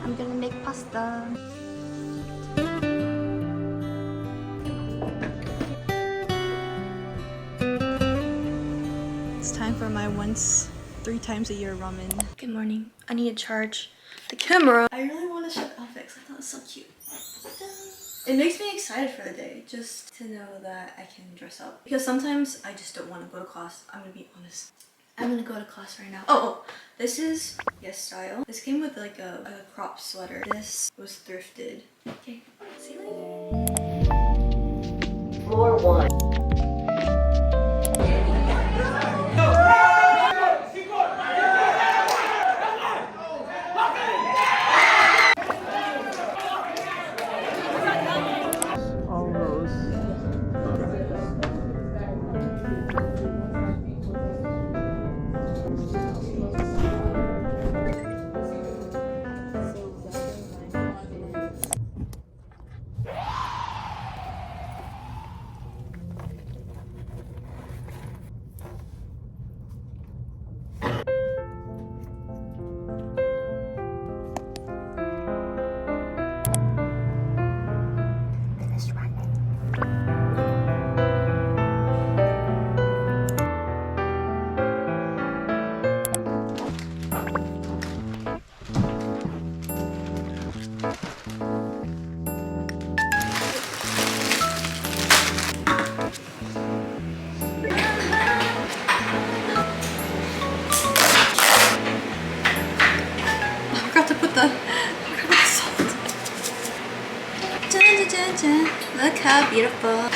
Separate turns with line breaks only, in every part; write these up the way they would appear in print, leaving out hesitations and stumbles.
I'm gonna make pasta. It's time for my once 3 times a year ramen. Good morning. I need to charge the camera. I really want to shop outfits. I thought it was so cute. It makes me excited for the day just to know that I can dress up. Because sometimes I just don't want to go to class. I'm gonna be honest. I'm gonna go to class right now. Oh, this is Yes Style. This came with like a crop sweater. This was thrifted. Okay, see you later.
Floor 1.
Look how beautiful.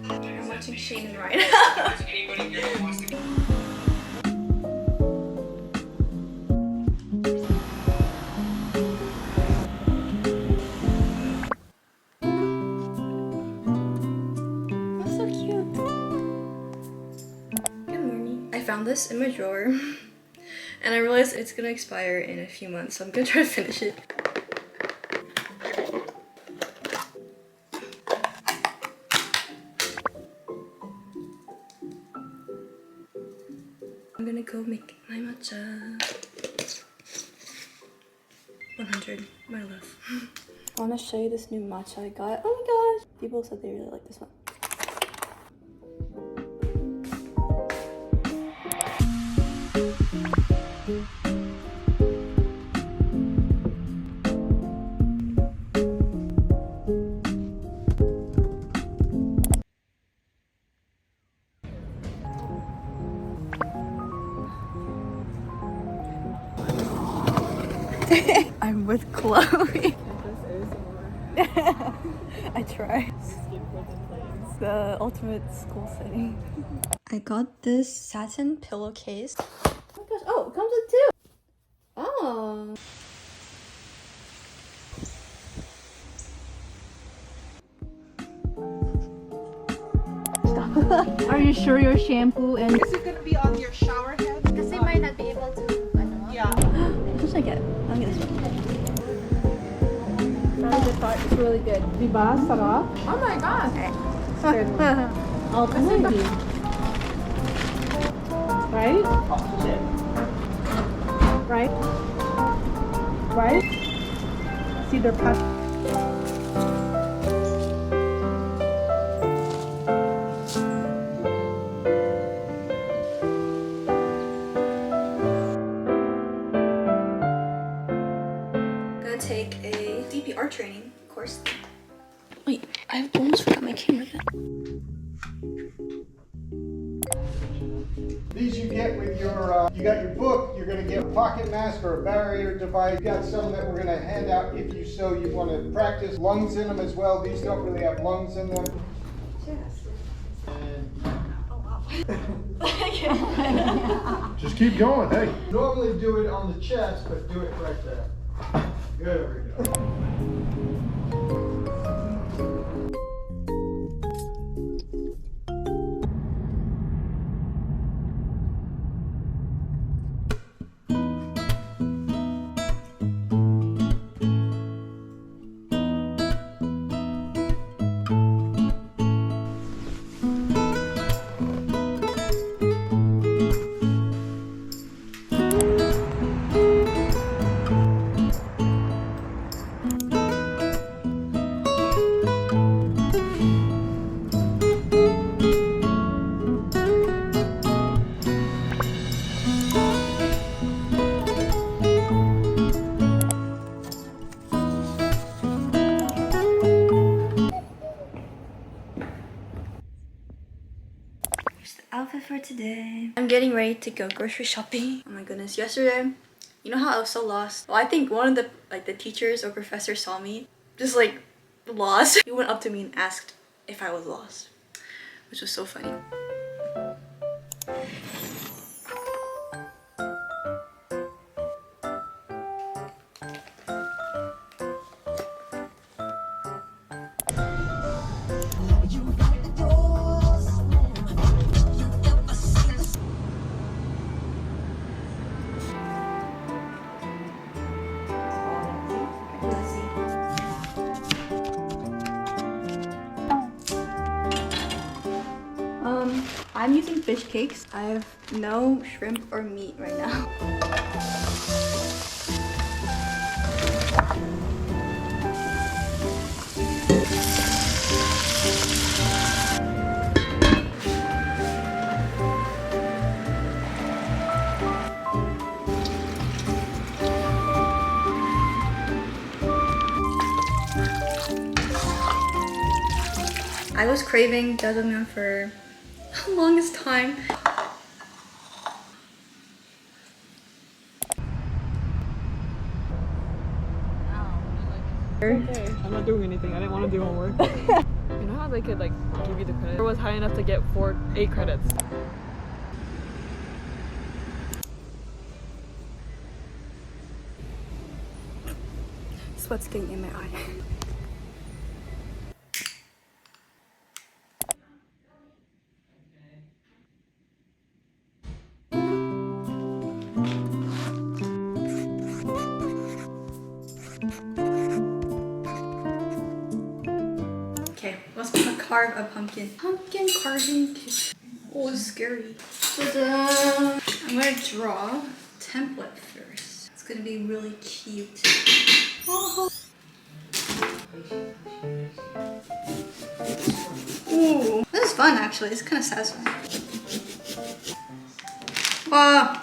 I'm watching Shane right now. That's so cute. Good morning. I found this in my drawer. And I realized it's gonna expire in a few months, so I'm gonna try to finish it. I'm gonna go make my matcha. 100, my love. I wanna show you this new matcha I got. Oh my gosh! People said they really like this one. I'm with Chloe. I try. It's the ultimate school setting. I got this satin pillowcase. Oh my gosh, oh, it comes with 2. Oh.
Are you sure your shampoo and...
Is it going to be on your shower head?
Because they might not be able to.
Yeah.
What should I get? I'll get this one.
It's really good. Diba? Sarap?
Oh my god.
Oh, maybe. Right? Right? Right? See their passion.
Take a DPR training course. Wait, I almost forgot my camera then.
These you get with your, you got your book, you're going to get a pocket mask or a barrier device. You got some that we're going to hand out if you want to practice lungs in them as well. These don't really have lungs in them. Just keep going, hey. Normally do it on the chest, but do it right there. There we go.
outfit for today. I'm getting ready to go grocery shopping. Oh my goodness, yesterday, you know how I was so lost? Well, I think one of the teachers or professors saw me just like lost. He went up to me and asked if I was lost, which was so funny. I'm using fish cakes. I have no shrimp or meat right now. I was craving jjajangmyeon for the longest time.
Okay, I'm not doing anything. I didn't want to do homework. You know how they could like give you the credit? It was high enough to get 8 credits.
Sweat's getting in my eye. Okay, let's carve a pumpkin. Pumpkin carving kit. Oh, it's scary. Ta-da! I'm gonna draw a template first. It's gonna be really cute. Oh. Ooh, this is fun actually. It's kind of satisfying. Wow.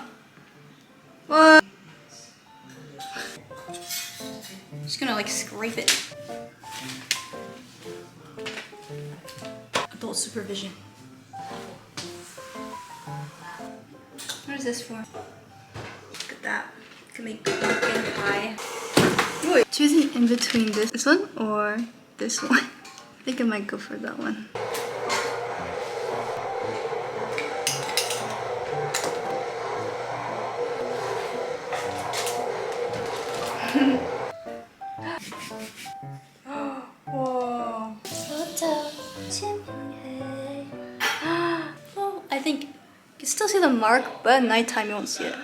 Wow. Just gonna like scrape it. Adult supervision. What is this for? Look at that. You can make pumpkin pie. Wait, choosing in between this one or this one. I think I might go for that one. Whoa. Well, I think you can still see the mark, but at nighttime you won't see it.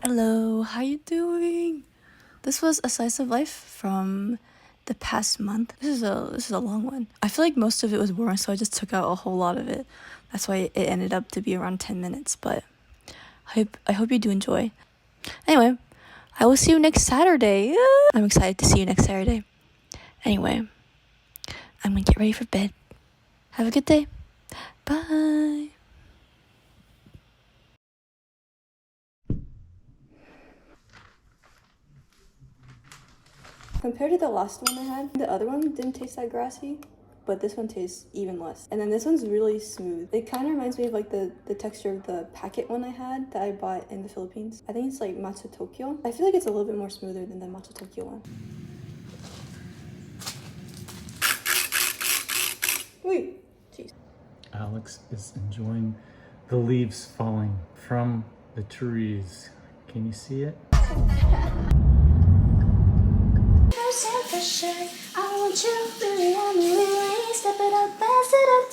Hello, how you doing? This was a slice of life from the past month. This is a long one. I feel like most of it was boring, so I just took out a whole lot of it. That's why it ended up to be around 10 minutes, but I hope you do enjoy. Anyway, I will see you next Saturday. I'm excited to see you next Saturday. Anyway, I'm gonna get ready for bed. Have a good day. Bye. Compared to the last one I had, the other one didn't taste that grassy, but this one tastes even less. And then this one's really smooth. It kind of reminds me of like the texture of the packet one I had that I bought in the Philippines. I think it's like Matcha Tokyo. I feel like it's a little bit more smoother than the Matcha Tokyo one. Wait, jeez.
Alex is enjoying the leaves falling from the trees. Can you see it?
I want you, really want me, really step it up, pass it up,